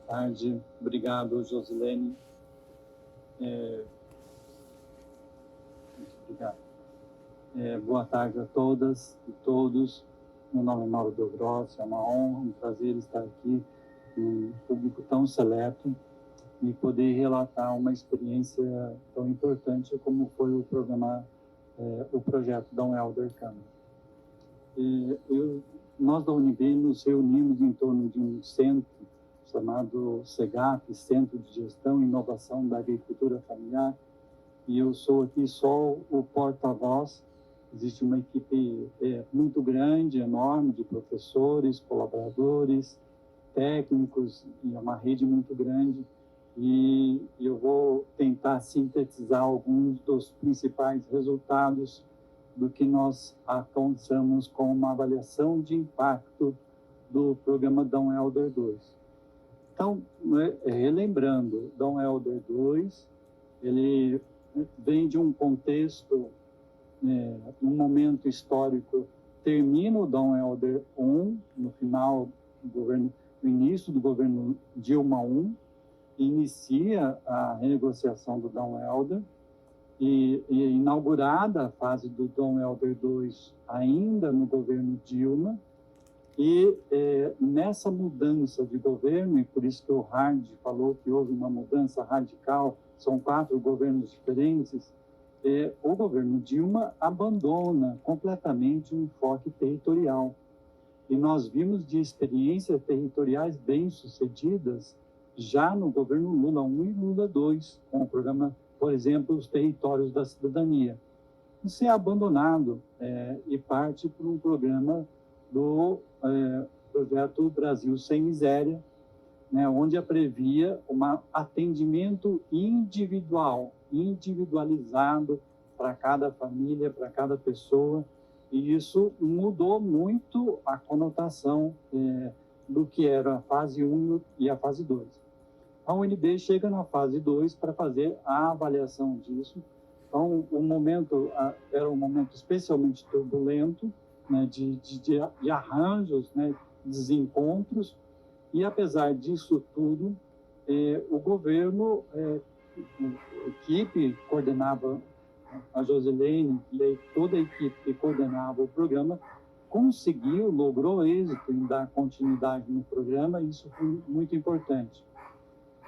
tarde. Obrigado, Josilene. Muito obrigado. Boa tarde a todas e todos. Meu nome é Mauro Delgrossi, é uma honra, um prazer estar aqui num público tão seleto e poder relatar uma experiência tão importante como foi o programa, o projeto Dom Helder Câmara. Nós da UNB nos reunimos em torno de um centro chamado SEGAF, Centro de Gestão e Inovação da Agricultura Familiar, e eu sou aqui só o porta-voz. Existe uma equipe muito grande, enorme, de professores, colaboradores, técnicos, e é uma rede muito grande, e eu vou tentar sintetizar alguns dos principais resultados do que nós alcançamos com uma avaliação de impacto do programa Dom Helder 2. Então, relembrando, Dom Helder 2, ele vem de um contexto, um momento histórico, termina o Dom Helder 1, no final do governo, no início do governo Dilma 1, inicia a renegociação do Dom Helder, e inaugurada a fase do Dom Helder 2 ainda no governo Dilma, e nessa mudança de governo, e por isso que o Hard falou que houve uma mudança radical, são 4 governos diferentes, o governo Dilma abandona completamente o enfoque territorial. E nós vimos de experiências territoriais bem-sucedidas já no governo Lula 1 e Lula 2, com o programa, por exemplo, os territórios da cidadania. Isso é abandonado e parte para um programa do projeto Brasil Sem Miséria, né, onde previa um atendimento individualizado para cada família, para cada pessoa, e isso mudou muito a conotação do que era a fase 1 e a fase 2. A UNB chega na fase 2 para fazer a avaliação disso. Então, o momento era um momento especialmente turbulento, né, de arranjos, né, desencontros, e apesar disso tudo, o governo, a equipe coordenava, a Josilene e toda a equipe que coordenava o programa, logrou êxito em dar continuidade no programa, e isso foi muito importante.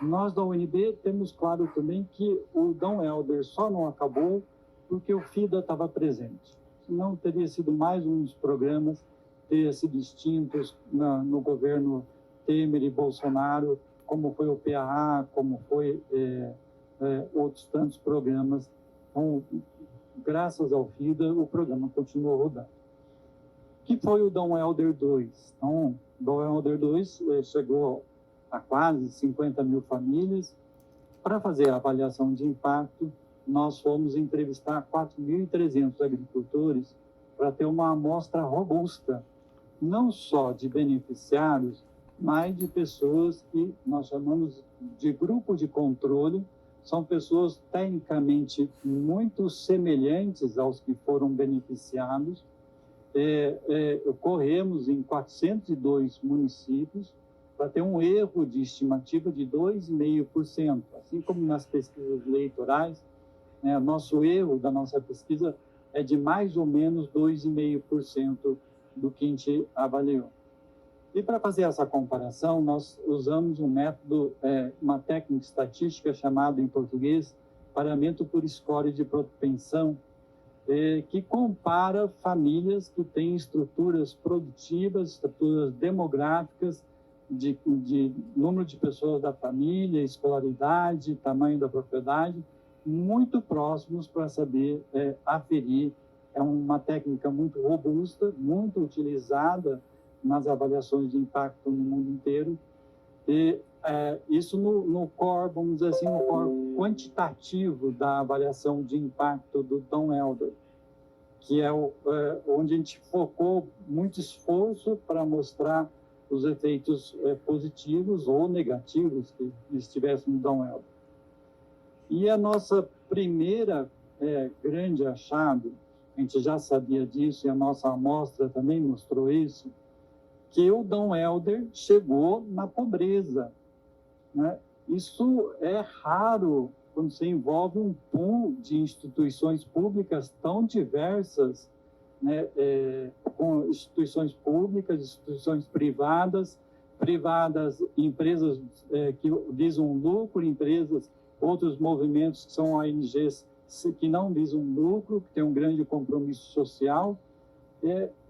Nós da UNB temos claro também que o Dom Helder só não acabou porque o FIDA estava presente. Senão teria sido mais um dos programas, teria sido extintos no governo Temer e Bolsonaro, como foi o PAA, como foi outros tantos programas. Então, graças ao FIDA, o programa continuou rodando. O que foi o Dom Helder 2? Então, o Dom Helder 2 chegou a quase 50 mil famílias. Para fazer a avaliação de impacto, nós fomos entrevistar 4.300 agricultores para ter uma amostra robusta, não só de beneficiários, mas de pessoas que nós chamamos de grupo de controle. São pessoas tecnicamente muito semelhantes aos que foram beneficiados. Corremos em 402 municípios para ter um erro de estimativa de 2,5%. Assim como nas pesquisas eleitorais, nosso erro da nossa pesquisa é de mais ou menos 2,5% do que a gente avaliou. E para fazer essa comparação, nós usamos um método, uma técnica estatística chamada em português paramento por score de propensão, que compara famílias que têm estruturas produtivas, estruturas demográficas, de número de pessoas da família, escolaridade, tamanho da propriedade, muito próximos para saber aferir. É uma técnica muito robusta, muito utilizada nas avaliações de impacto no mundo inteiro. E isso no core, vamos dizer assim, no core quantitativo da avaliação de impacto do Dom Helder, que é onde a gente focou muito esforço para mostrar os efeitos positivos ou negativos que estivessem no Dom Helder. E a nossa primeira grande achado, a gente já sabia disso e a nossa amostra também mostrou isso, que o Dom Helder chegou na pobreza. né? Isso é raro quando você envolve um pool de instituições públicas tão diversas, né? Com instituições públicas, instituições privadas, empresas que visam lucro, empresas, outros movimentos que são ONGs que não visam lucro, que têm um grande compromisso social.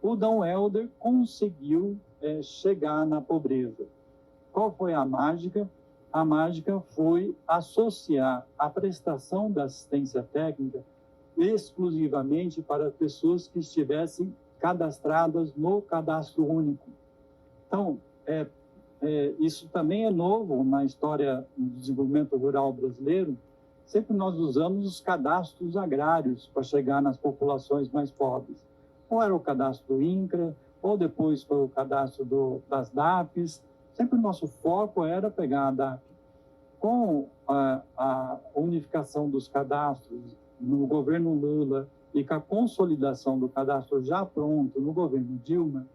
O Dom Helder conseguiu chegar na pobreza. Qual foi a mágica? A mágica foi associar a prestação da assistência técnica exclusivamente para pessoas que estivessem cadastradas no cadastro único. Então, isso também é novo na história do desenvolvimento rural brasileiro. Sempre nós usamos os cadastros agrários para chegar nas populações mais pobres. Ou era o cadastro INCRA, ou depois foi o cadastro das DAPs. Sempre o nosso foco era pegar a DAP. Com a unificação dos cadastros no governo Lula e com a consolidação do cadastro já pronto no governo Dilma,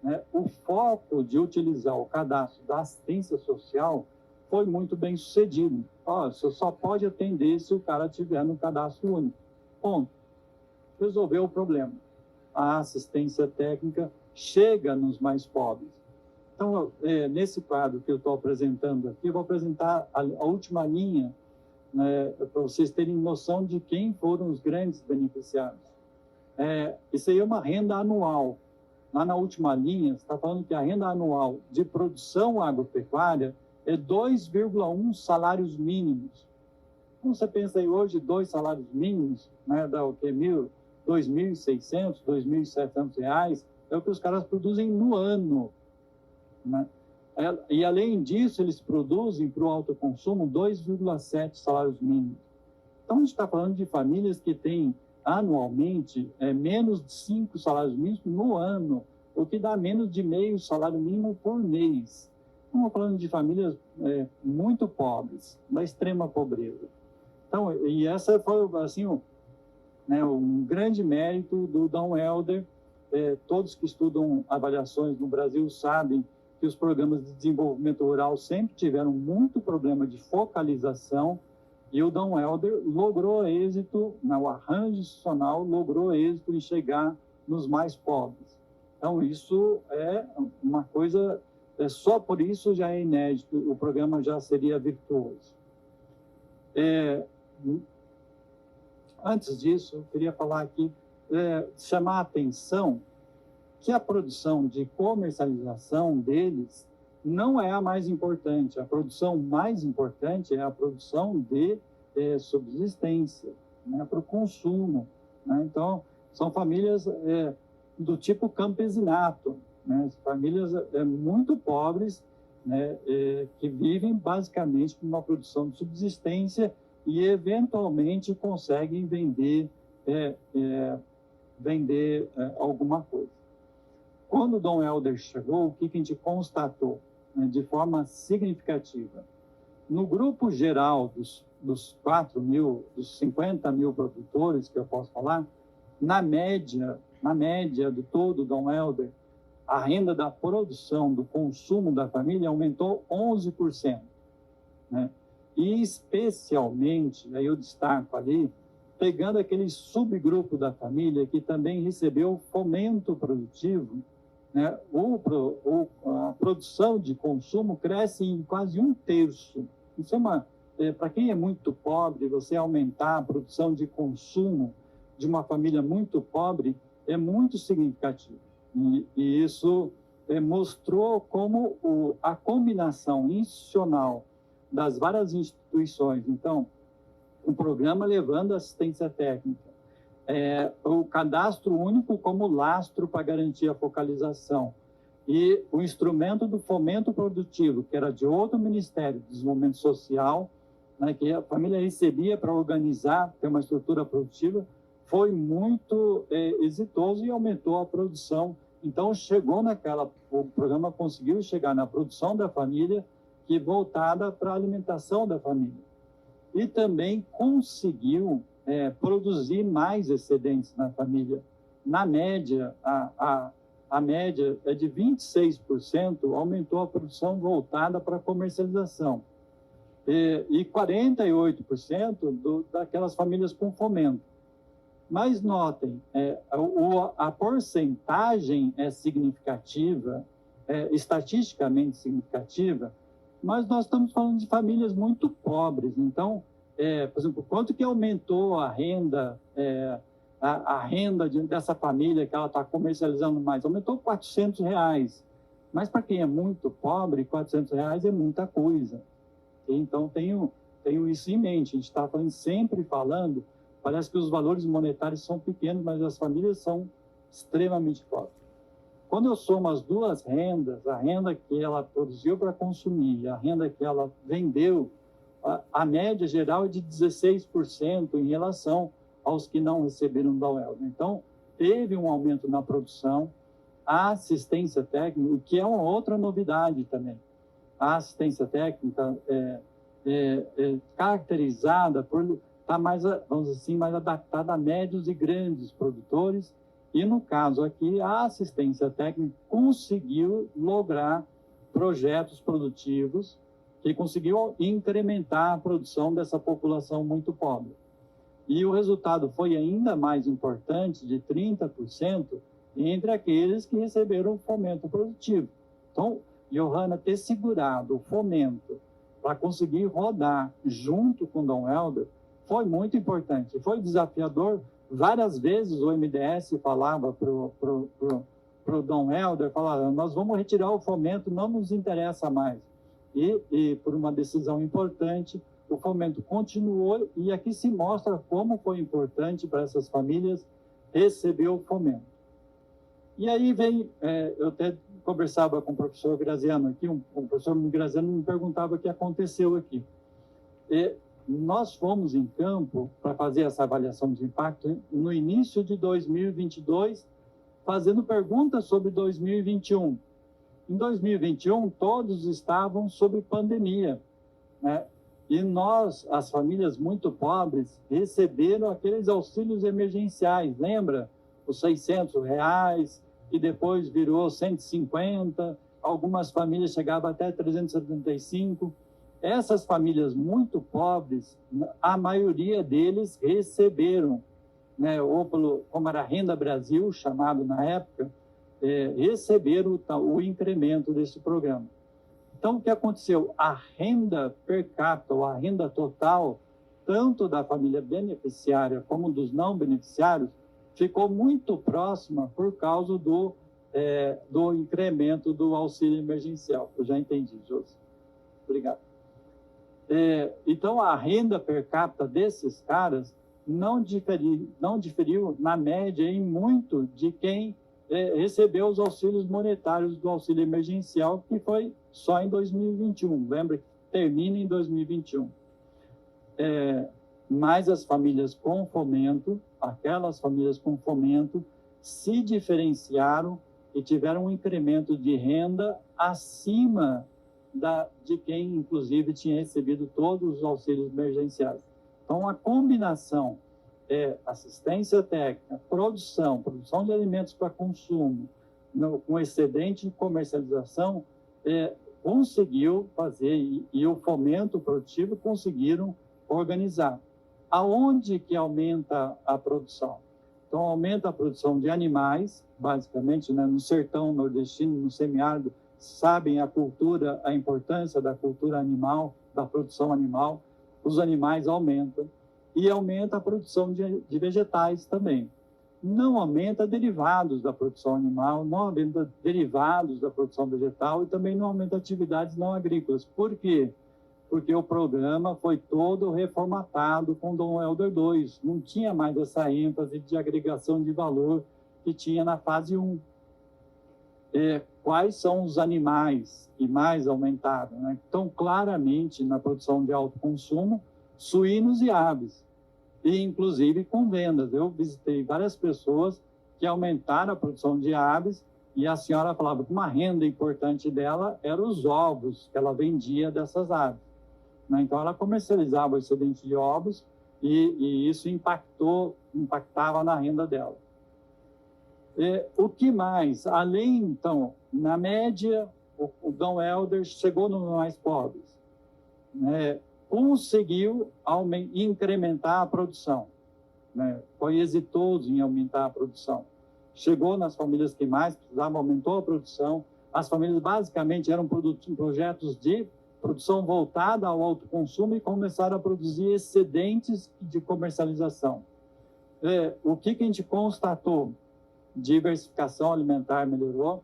né, o foco de utilizar o cadastro da assistência social foi muito bem sucedido. Você só pode atender se o cara estiver no cadastro único. Ponto. Resolveu o problema. A assistência técnica chega nos mais pobres. Então, nesse quadro que eu estou apresentando aqui, eu vou apresentar a última linha, né, para vocês terem noção de quem foram os grandes beneficiários. Isso aí é uma renda anual. Lá na última linha, está falando que a renda anual de produção agropecuária é 2,1 salários mínimos. Então, você pensa aí hoje, 2 salários mínimos, né, dá o quê? R$ 2.600, R$ 2.700, é o que os caras produzem no ano, né? E, além disso, eles produzem para o autoconsumo 2,7 salários mínimos. Então, a gente está falando de famílias que têm, anualmente, menos de 5 salários mínimos no ano, o que dá menos de meio salário mínimo por mês. Estamos falando de famílias muito pobres, da extrema pobreza. Então, e essa foi, assim, um grande mérito do Dom Helder. Todos que estudam avaliações no Brasil sabem que os programas de desenvolvimento rural sempre tiveram muito problema de focalização, e o Dom Helder logrou êxito, o arranjo institucional logrou êxito em chegar nos mais pobres. Então, isso é uma coisa, só por isso já é inédito, o programa já seria virtuoso. Antes disso, eu queria falar aqui, chamar a atenção que a produção de comercialização deles não é a mais importante. A produção mais importante é a produção de subsistência, né, para o consumo, né? Então, são famílias do tipo campesinato, né? Famílias muito pobres, né, que vivem basicamente com uma produção de subsistência e, eventualmente, conseguem vender alguma coisa. Quando o Dom Helder chegou, o que a gente constatou, né, de forma significativa? No grupo geral dos 50 mil produtores que eu posso falar, na média do todo Dom Helder, a renda da produção, do consumo da família aumentou 11%. Né? E especialmente, aí eu destaco ali, pegando aquele subgrupo da família que também recebeu fomento produtivo, né? A produção de consumo cresce em quase 1/3. Isso para quem é muito pobre, você aumentar a produção de consumo de uma família muito pobre é muito significativo. E isso mostrou como a combinação institucional das várias instituições, então, o programa levando assistência técnica, o cadastro único como lastro para garantir a focalização, e o instrumento do fomento produtivo, que era de outro Ministério do Desenvolvimento Social, né, que a família recebia para organizar, ter uma estrutura produtiva, foi muito exitoso e aumentou a produção. Então, o programa conseguiu chegar na produção da família, que voltada para a alimentação da família. E também conseguiu produzir mais excedentes na família. Na média, a média é de 26%, aumentou a produção voltada para a comercialização. e 48% daquelas famílias com fomento. Mas notem, a porcentagem é significativa, estatisticamente significativa, mas nós estamos falando de famílias muito pobres. Então, por exemplo, quanto que aumentou a renda, a renda dessa família que ela está comercializando mais? Aumentou R$400. Mas para quem é muito pobre, R$400 é muita coisa. Então, tenho isso em mente. A gente está sempre falando, parece que os valores monetários são pequenos, mas as famílias são extremamente pobres. Quando eu somo as duas rendas, a renda que ela produziu para consumir e a renda que ela vendeu, a média geral é de 16% em relação aos que não receberam da UELB. Então, teve um aumento na produção, a assistência técnica, que é uma outra novidade também. A assistência técnica é caracterizada por estar mais, vamos dizer assim, mais adaptada a médios e grandes produtores, e no caso aqui, a assistência técnica conseguiu lograr projetos produtivos que conseguiu incrementar a produção dessa população muito pobre. E o resultado foi ainda mais importante, de 30%, entre aqueles que receberam o fomento produtivo. Então, Johanna ter segurado o fomento para conseguir rodar junto com Dom Helder foi muito importante. Foi desafiador. Várias vezes o MDS falava para o Dom Helder, falava, nós vamos retirar o fomento, não nos interessa mais. E por uma decisão importante, o fomento continuou, e aqui se mostra como foi importante para essas famílias receber o fomento. E aí vem, eu até conversava com o professor Graziano aqui, o professor Graziano me perguntava o que aconteceu aqui. Nós fomos em campo para fazer essa avaliação de impacto no início de 2022, fazendo perguntas sobre 2021. Em 2021, todos estavam sob pandemia, né? E nós, as famílias muito pobres, receberam aqueles auxílios emergenciais, lembra? Os R$600, que depois virou 150, algumas famílias chegavam até 375. Essas famílias muito pobres, a maioria deles receberam, né, como era Renda Brasil, chamado na época, receberam o incremento desse programa. Então, o que aconteceu? A renda per capita, ou a renda total, tanto da família beneficiária como dos não beneficiários, ficou muito próxima por causa do incremento do auxílio emergencial. Eu já entendi, Josi. Obrigado. Então, a renda per capita desses caras não diferiu, na média, em muito de quem recebeu os auxílios monetários do auxílio emergencial, que foi só em 2021. Lembra que termina em 2021. Mas as famílias com fomento, aquelas famílias com fomento, se diferenciaram e tiveram um incremento de renda acima de quem, inclusive, tinha recebido todos os auxílios emergenciais. Então, a combinação assistência técnica, produção de alimentos para consumo, com excedente de comercialização, conseguiu fazer, e o fomento produtivo conseguiram organizar. Aonde que aumenta a produção? Então, aumenta a produção de animais, basicamente, né, no sertão nordestino, no semiárido, sabem a importância da cultura animal, da produção animal, os animais aumentam, e aumenta a produção de vegetais também. Não aumenta derivados da produção animal, não aumenta derivados da produção vegetal e também não aumenta atividades não agrícolas. Por quê? Porque o programa foi todo reformatado com Dom Helder II. Não tinha mais essa ênfase de agregação de valor que tinha na fase 1. Quais são os animais que mais aumentaram, né? Então, claramente, na produção de alto consumo, suínos e aves, e inclusive com vendas. Eu visitei várias pessoas que aumentaram a produção de aves, e a senhora falava que uma renda importante dela eram os ovos que ela vendia dessas aves, né? Então, ela comercializava o excedente de ovos, e isso impactava na renda dela. O que mais? Além, então, na média, o Dom Helder chegou nos mais pobres, né? conseguiu incrementar a produção, né? Foi exitoso em aumentar a produção. Chegou nas famílias que mais precisavam, aumentou a produção. As famílias basicamente eram projetos de produção voltada ao autoconsumo e começaram a produzir excedentes de comercialização. O que a gente constatou? Diversificação alimentar melhorou,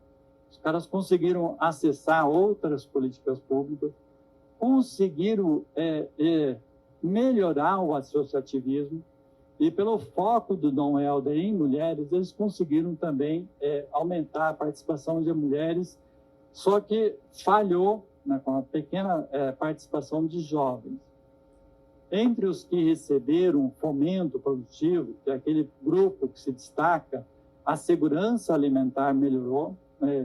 os caras conseguiram acessar outras políticas públicas, conseguiram melhorar o associativismo, e pelo foco do Dom Helder em mulheres, eles conseguiram também aumentar a participação de mulheres, só que falhou, né, com a pequena participação de jovens. Entre os que receberam fomento produtivo, que é aquele grupo que se destaca, a segurança alimentar melhorou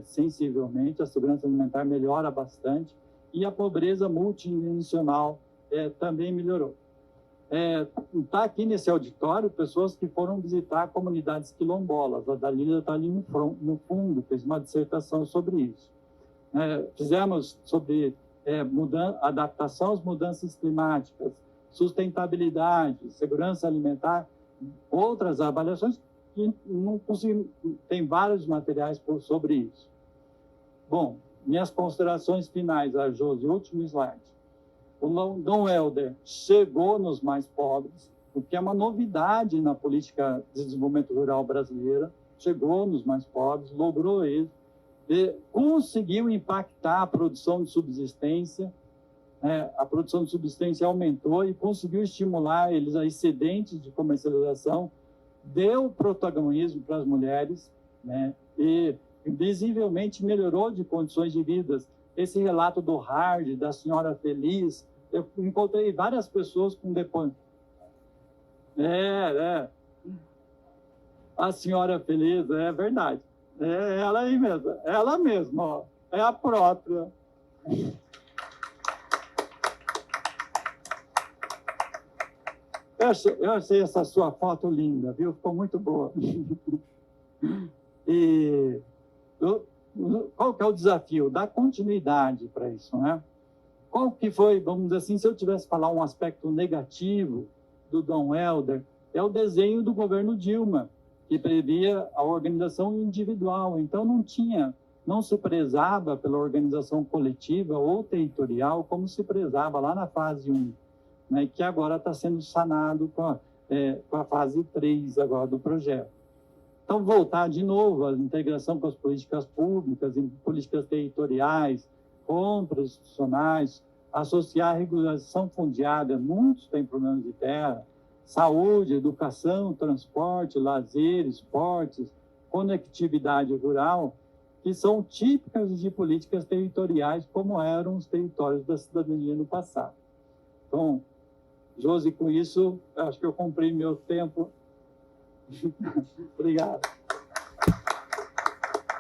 sensivelmente, a segurança alimentar melhora bastante, e a pobreza multidimensional também melhorou. Está aqui nesse auditório pessoas que foram visitar comunidades quilombolas. A Dalila está ali no fundo, fez uma dissertação sobre isso. Fizemos sobre adaptação às mudanças climáticas, sustentabilidade, segurança alimentar, outras avaliações que não consigo, tem vários materiais sobre isso. Bom, minhas considerações finais, a Josi, último slide. O Dom Helder chegou nos mais pobres, o que é uma novidade na política de desenvolvimento rural brasileira, chegou nos mais pobres, logrou isso, conseguiu impactar a produção de subsistência, a produção de subsistência aumentou e conseguiu estimular eles a excedentes de comercialização, deu protagonismo para as mulheres, né, e visivelmente melhorou de condições de vida. Esse relato do Hard, da senhora feliz, eu encontrei várias pessoas com depoimento. A senhora feliz, é verdade. É ela aí mesmo, ela mesma, ó, é a própria. Eu achei essa sua foto linda, viu? Ficou muito boa. E qual que é o desafio? Dar continuidade para isso, né? Qual que foi, vamos dizer assim, se eu tivesse que falar um aspecto negativo do Dom Helder, é o desenho do governo Dilma, que previa a organização individual. Então, não se prezava pela organização coletiva ou territorial como se prezava lá na fase 1, né, que agora está sendo sanado com a fase 3 agora do projeto. Então, voltar de novo à integração com as políticas públicas, em políticas territoriais, compras institucionais, associar a regulação fundiária, muitos têm problemas de terra, saúde, educação, transporte, lazer, esportes, conectividade rural, que são típicas de políticas territoriais, como eram os territórios da cidadania no passado. Então, Josi, com isso, acho que eu cumpri meu tempo. Obrigado.